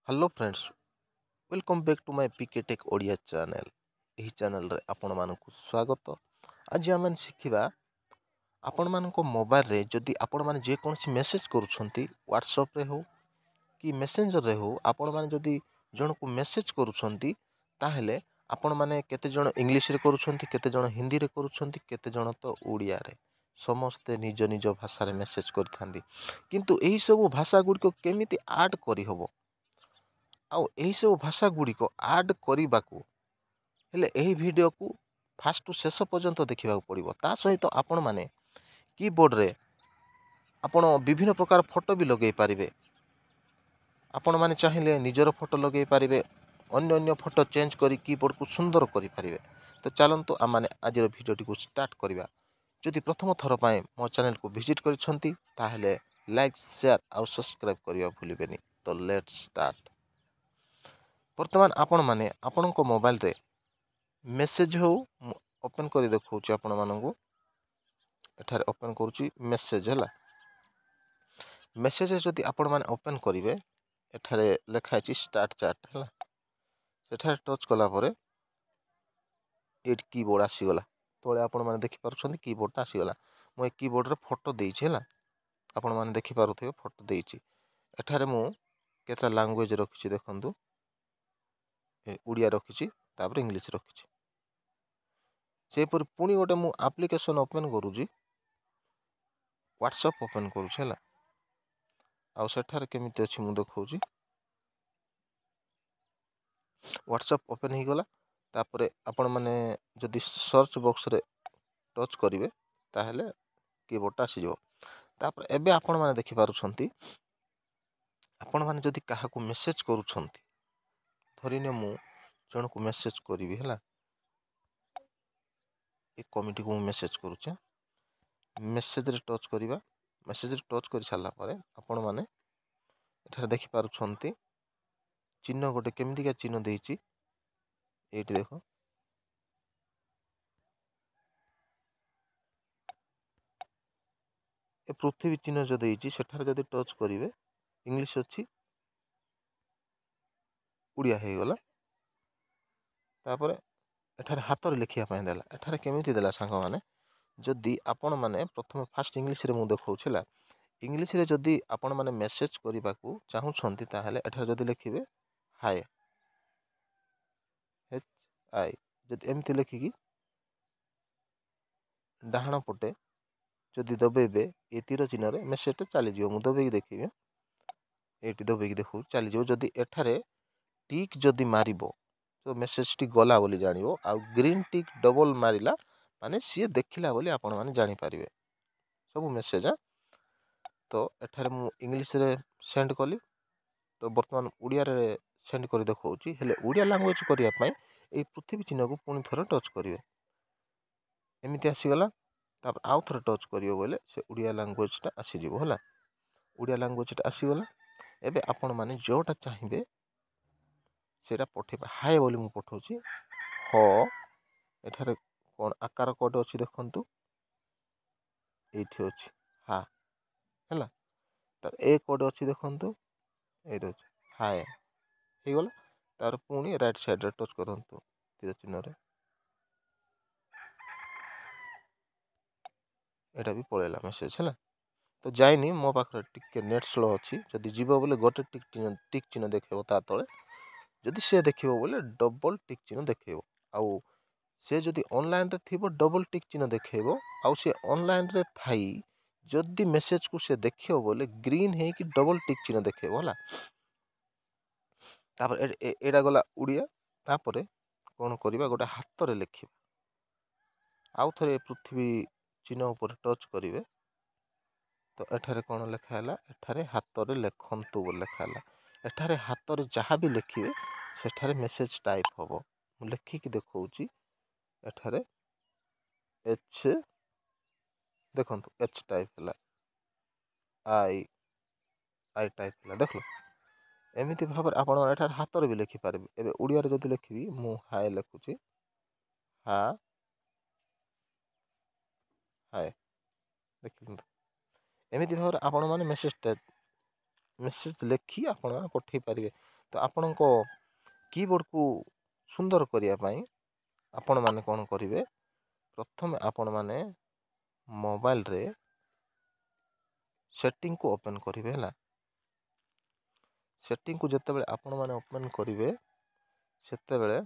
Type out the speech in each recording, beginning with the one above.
Hello friends, welcome back to my PK tech Odia channel. यही channel रे आपण मानकु स्वागत। आज आम शिखा आपण मानक मोबाइल रे जदि आपण माने जे कोनसी मेसेज करूछंती व्हाट्सएप रे हो कि मेसेंजर रे हो, आपण माने जदि जन को मेसेज करूछंती ताहेले आपण माने केते जण इंग्लिश रे करूछंती, केते जण हिंदी रे करूछंती, केते जण तो ओडिया रे। समस्ते निज निज भाषा रे मेसेज करथांती, किंतु एही सब भाषा गुडी को केमिति ऐड करि हबो आउ एही सब भाषा गुडी को ऐड करबाकू हेले एही वीडियो को फास्ट टू शेष पर्यंत देखा पड़ो। ता सहित आपण माने कीबोर्ड रे आपण विभिन्न प्रकार फोटो भी लगे पारिबे। आपण माने चाहिए निजर फोटो लगे पारिबे, अन्य अन्य फोटो चेंज करी कीबोर्ड को सुंदर करि पारिबे। तो चलंतु आम माने आज वीडियो को स्टार्ट करवा। जदि प्रथम थर पाए मो चैनल को विजिट करिसंती ताहेले लाइक शेयर आउ सब्सक्राइब करबा भूलिबेनी। तो लेट्स स्टार्ट। वर्तमान आपण माने आपण मोबाइल रे मेसेज हो ओपन कर देखा आपण मानू एठारे ओपन करुच्ची मेसेज है। मेसेज जदि आपण माने ओपन करेंगे एठारे लिखाई स्टार्ट चार्ट है, सेठारे टच कला परे ये कीबोर्ड आसीगला। तले आपण माने देखि पारुछंती कीबोर्ड आसीगला। मु कीबोर्ड रे फोटो देइछि है, आपण माने देखि पारुथिबे फोटो देइछि। एठारे मु केतला लैंग्वेज रखिछि देखंतु, उड़िया रखिछि तापर इंग्लिश रखिछि। सेपर पुणी गोटे मु एप्लिकेशन ओपन करूछि, व्हाट्सएप ओपन करूछि है। आउ सेठारे केमिति अछि मु देखौछि। व्हाट्सएप ओपन हो गला। तापर आपण माने जदि सर्च बॉक्स रे टच करिवे ताहेले कीबोर्ड आसी जो। तापर एबे आपण माने देखि पारुछंती, आपण माने जदि काहा को मेसेज करूछंती, धरिने मु जण को मेसेज करिवि है, एक कमिटी को मेसेज करूछे। मेसेज रे टच करिवा। मेसेज रे टच कर सारा पर आपण माने एठारे देखि पारुछंती चिन्ह गोटे केमितिका चिन्ह देइछि। एठी देखो ए पृथ्वी चिन्ह जो देइछि सेठारे जदि टच करिवे इंग्लिश अछि, उड़िया हे गला। तापर एठारे हाथ रे लिखिया पय देला। एठारे केमिति देला सांग माने, जदि आपण माने प्रथम फास्ट इंग्लिश रे मु देखौछला, इंग्लिश रे जदि आपण माने मेसेज करबा को चाहुछंती ताहेले एठारे जदि लिखिबे हाय, एच आई, जदि एमती लिखिकी डाहाण पटे जदि दबेबे ए तीर चिन्ह रे मेसेज चली जिवो। मु दबेकी देखिबे, एटी दबेकी देखु चली जिवो। जदि एठारे टिक जदि मारिबो तो मेसेज टी गला बोली जानिबो। आ ग्रीन टिक डबल मारिला माने सी देखिला बोली आपण माने जानि पारिबे सब मेसेज। तो एठारे मु इंग्लिश रे सेंड कली, तो वर्तमान उड़िया रे सेंड कर देखौछि। हेले उड़िया लैंग्वेज करिया पय ए पृथ्वी चिन्ह को पुणी थोर टच करिवे, एमिति आसीगला। तापर आउ थोर टच करियो बोले से उड़िया लैंग्वेज टा आसी जिवो होला। उड़िया लैंग्वेज टा आसीगला। एबे आपण माने जोटा चाहिए सेटा पठेबा। हाय बोली मु पठौछि ह। एठारे कोन आकार कोड अछि देखंतु, एठी अछि हा हैला। तार ए कोड अछि देखंतु, एठी अछि हाय हे गला। तार पुणी राइट साइड रे टच करंतु तीर चिन्ह रे, एटा भी पळेला मेसेज हैला। तो जाइनी मो पाखरे टिके नेट स्लो अछि। जदि जीवो बोले गोटे टिक चिन्ह देखैबो ता तळे, जदि से देखिबो बोले डबल टिक चिन्ह देखैबो। आउ से जदि ऑनलाइन रे थिबो डबल टिक चिन्ह देखैबो। आउ से ऑनलाइन रे थाई जदि मेसेज को से देखियो बोले ग्रीन है कि डबल टिक चिन्ह देखैबो होला। तापर एडा गला उड़िया। तापर कोन करिबा, गोटे हाथ रे लिखिबा। आउ थरे पृथ्वी चिन्ह ऊपर टच करिवे, तो एठारे कौन लिखा है, एठारे हाथ रे लिखंतु बोल लिखा है। एठारे हाथ रे जहाँ भी लिखिए सेठारे मेसेज टाइप होबो। मु लिखिकी देखौछि एठारे एच देखंतु एच टाइप हैला, आई आई टाइप हैला देखलो। एमिति भाबर आपण एठारे हाथ रे भी लिखि पारबे। एबे उड़िया रे जदि लिखिबी मु हाय लिखुछि, हा हाय देखिलु। एमिति भाबर आपण माने मेसेज लिखि आपण माने पठेई पारिबे। ତ ଆପଣଙ୍କ कीबोर्ड को सुंदर करिया पाई आपण माने कौन करिवे प्रथम आपण माने मोबाइल रे सेटिंग को ओपन करिवे हला। सेटिंग को जत्ते बेले आपण माने ओपन करिवे सेत्ते बेले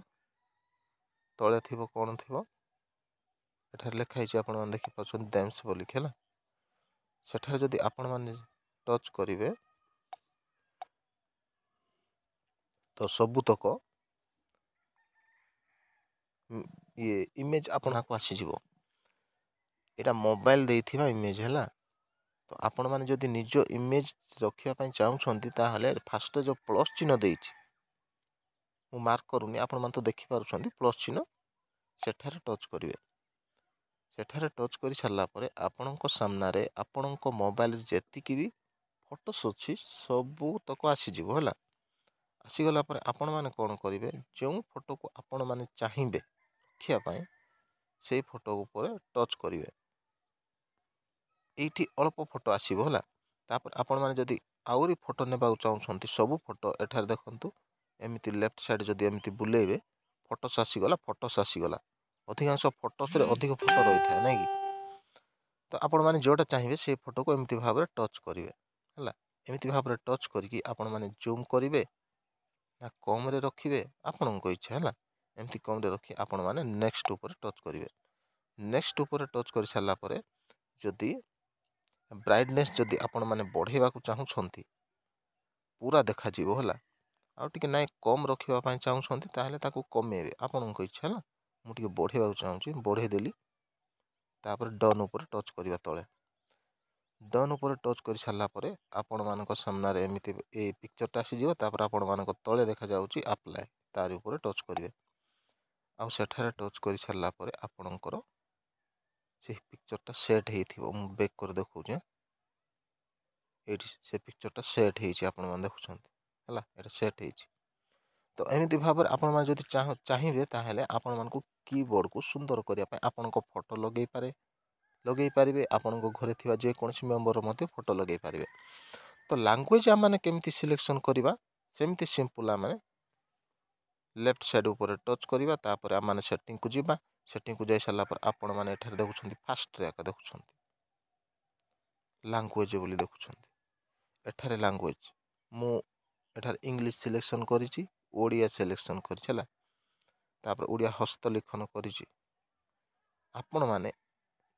तळे थिबो कोन थिबो एठार लिखा हिचे आपण माने देखि पाछन डेम्स बोली खेला। सेठार जदि आपण माने टच करिवे तो सबुतक ये इमेज आपण को आसी जिवो। एटा मोबाइल देइथिबा इमेज हैला। तो आपण माने जदि निज इमेज रखिया पई चाहुछंती ताहले फास्ट जो प्लस चिन्ह देइछि मु मार्क करूनी आपण माने तो देखि पारुछंती प्लस चिन्ह सेठारे टच करिवे। सेठारे टच करि सारला परे आपणको सामना रे आपणको मोबाइल जेति कि भी फोटोस अछि सबु तक आसी जिवो हैला। आसी गला परे आपण माने कोन करिवे जो फोटो को आपण माने चाहिबे रखिया पई सेई फोटो ऊपर टच करिवे। एठी अल्प फोटो आसीबो होला। तापर आपण माने जदि आउरी फोटो नेबा चाहुछंती सब फोटो एठार देखंतु एमिति लेफ्ट साइड जदि एमिति बुलेइबे फोटोस आसीगला। अधिकांश फोटोस रे अधिक फोटो रही था नै कि तो आपण माने जोटा चाहिबे से फोटो को एमिति भाबरे टच करिवे होला। एमिति भाबरे टच करिकि आपण माने जूम करिवे ना कम रे रखिवे आपण को इच्छा होला। एमिति कम रे रखि आपण माने नेक्स्ट ऊपर टच करिवे। नेक्स्ट ऊपर टच करि सारला परे जदि ब्राइटनेस जदि आपण माने बढ़ेबा को चाहुछंती पूरा देखा जीवो होला। आ टिके नाइ कम रखिबा पई चाहुछंती ताहले ताकू कमेबे आपण को इच्छा होला। मु टिके बढ़ेबा को चाहुची बढ़े देली तापर डन ऊपर टच करिवा तळे। डन ऊपर टच करि सारला परे आपण मानक सामना रे एमिति ए पिक्चरटा आसी जिवो। तापर आपण मानक तळे देखा जाउची अप्लाई तार ऊपर टच करिवे। आ सेठारे टच करि सारला परे आपणकर से पिक्चरटा सेट हेइथिबो। मु बैक कर देखौचे एठी से पिक्चरटा सेट हेइछि आपण माने देखुछंती हला। एटा सेट हेइछि। तो एमिति भाबर आपण माने जदि चाहिबे ताहेले आपण मानकु कीबोर्ड को सुंदर करिया पय आपण को फोटो लगेई पारिबे। आपण को घरे थिबा जे कोनसी मेंबर मते फोटो लगेई पारिबे। तो लैंग्वेज आ माने केमति सिलेक्शन करिबा सेमति सिंपल आ माने लेफ्ट साइड ऊपर टच करिबा तापर आ माने सेटिंग को जिबा। सेटिंग को जाई सारला पर आपण माने एठार देखुछंती फास्ट ट्रैक देखुछंती लैंग्वेज बोली देखुछंती। एठारे लैंग्वेज मु एठार इंग्लिश सिलेक्शन करिछि ओडिया सिलेक्शन करिछि हला। तापर ओडिया हस्तलिखन करिछि। आपण माने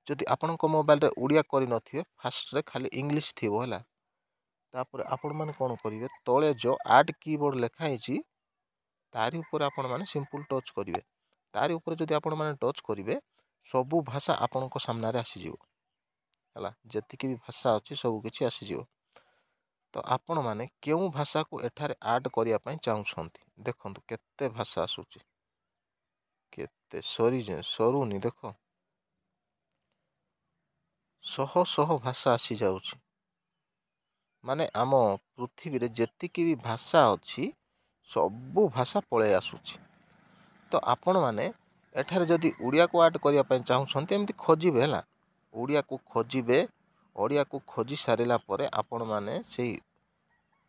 जदि आपण को मोबाइल रे ओडिया करि नथिबे फास्ट रे खाली इंग्लिश थिबो हला। तापर आपण माने कोन करिवे तळे जो ऐड कीबोर्ड लेखा हिछि तारि ऊपर आपण माने सिंपल टच करिवे। तारि ऊपर जदि आपण माने टच करिवे सबु भाषा आपण को सामना रे आसी जिवो हला। जति कि भी भाषा अछि सब किछि आसी जिवो। तो आपण माने केउ भाषा को एठारे ऐड करिया पई चाहुछंती देखंतु केते भाषा आसुची केते सरुनी देखो शह शह भाषा आसी जाउची। माने आम पृथ्वी रे जेति कि भी भाषा अछि सबु भाषा पळे आसुची। तो आपण माने एठारे जदि ओडिया को ऐड करिया पई चाहुछंती एमति खोजिबे हला। ओडिया को खोजिबे ओडिया को खोजी सारिला परे आपण माने सेही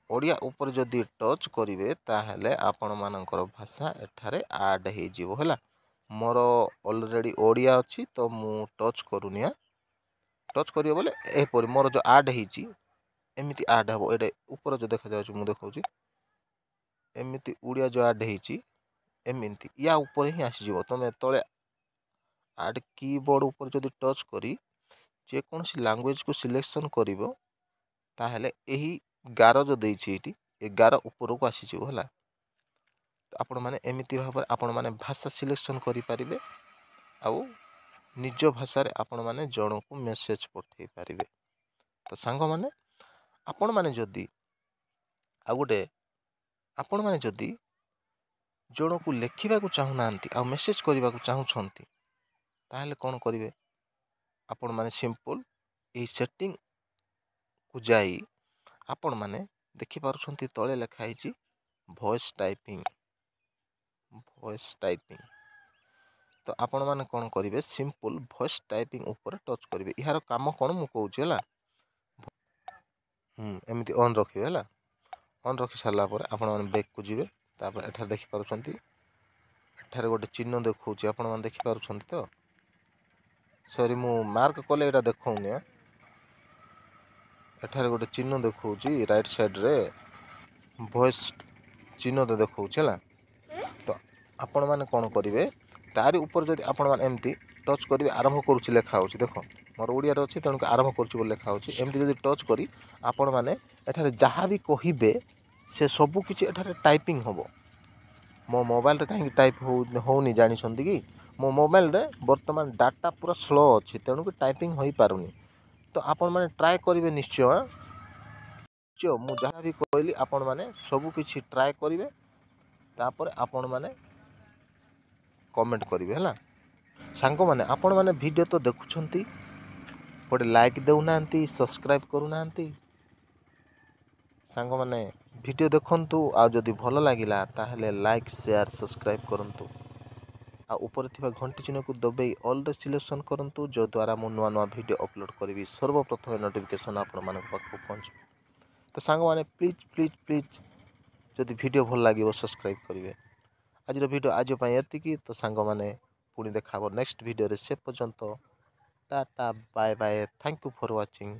ओडिया ऊपर जदि टच करिवे ताहले आपण मानकर भाषा एठारे ऐड हे जिवो हला। मोर ऑलरेडी ओडिया अछि तो मु टच करूनिया टच करियो बोले ए परि मोर जो ऐड हेछि एमिति ऐड हबो। एडे ऊपर जो देखा जाउछ मु देखौछि एमिति ओडिया जो ऐड हेछि एमिति या ऊपर ही आसी जिवो। तमे तळे ऐड कीबोर्ड ऊपर जदि टच करी जे कोनसी लैंग्वेज को सिलेक्शन करिवो ताहले एही गार जो देछि एटी ए गार ऊपर को आसी जिवो हला। तो आपण माने एमिति भाबर आपण माने भाषा सिलेक्शन करि पारिबे आउ निज भाषा रे आपण माने जण को मेसेज पठेई पारिबे। तो सांग माने आपण माने जदि आ गोटे आपण माने जदि जण को लेखिबा को चाहू नांती आ मेसेज करिबा को चाहू छंती ताहले कोन करिवे आपण माने सिंपल ए सेटिंग को जाई आपण माने देखि पारुछंती तळे लेखा हिची वॉइस टाइपिंग। तो आपण माने कोन करिवे सिंपल वॉइस टाइपिंग ऊपर टच करिवे। इहार काम कोन मु कहूची हला एमिति ऑन रखिवे हला। ଅନ୍ ରखି सारा पर आपण मैंने बैक को जी तापर एठार देखिपुंट एठार गोटे चिन्ह देखा आपण मैंने देखिपुंट तो सॉरी मु मार्क कले यहाँ देखनी एठार गोटे चिन्ह देखा राइट साइड रे वॉइस चिन्ह तो देखा तो आपण मैंने कौन करेंगे तारी ऊपर जब आपण मैंने एमती टच करेंगे आरंभ करुच्ची लेखा हो देख मोर ओडिया अच्छी तेणुक आरंभ करुच्ची लेखा होमती जब टच करी आपण मैंने एठार जहाँ भी कहे से सबू किसी एठार टाइपिंग हम मो मोबाइल रे कहीं टाइप होनी जानते कि मो मोबाइल रे वर्तमान डाटा पूरा स्लो अच्छी तेणुक टाइपिंग हो पारुनी तो आपण मैंने ट्राए करेंगे निश्चय निश्चय मुझे जहाँ भी कहली आपण मैंने सबू किसी ट्राए करेंगे तापर आपण मैंने कमेंट करेंगे है सांग मैंने आपण मैंने वीडियो तो देखुंत गोटे लाइक देना सब्सक्राइब करूना सांग मैंने वीडियो देखंतु आ जदि भल लगिला ताहले लाइक शेयर सब्सक्राइब करंतु आ ऊपर थिबा घंटी चिन्ह को दबाई ऑल रे सिलेक्शन करंतु जो द्वारा मु नुआ नुआ वीडियो अपलोड करी सर्वप्रथम नोटिफिकेशन आपण मानक पाखु पहुंच तो सांग मैंने प्लीज प्लीज प्लीज जदि वीडियो भल लगे सब्सक्राइब करेंगे आज वीडियो आज एति तो सांग मैंने पुणी देखा नेक्स्ट वीडियो से पर्यंत tata bye bye thank you for watching.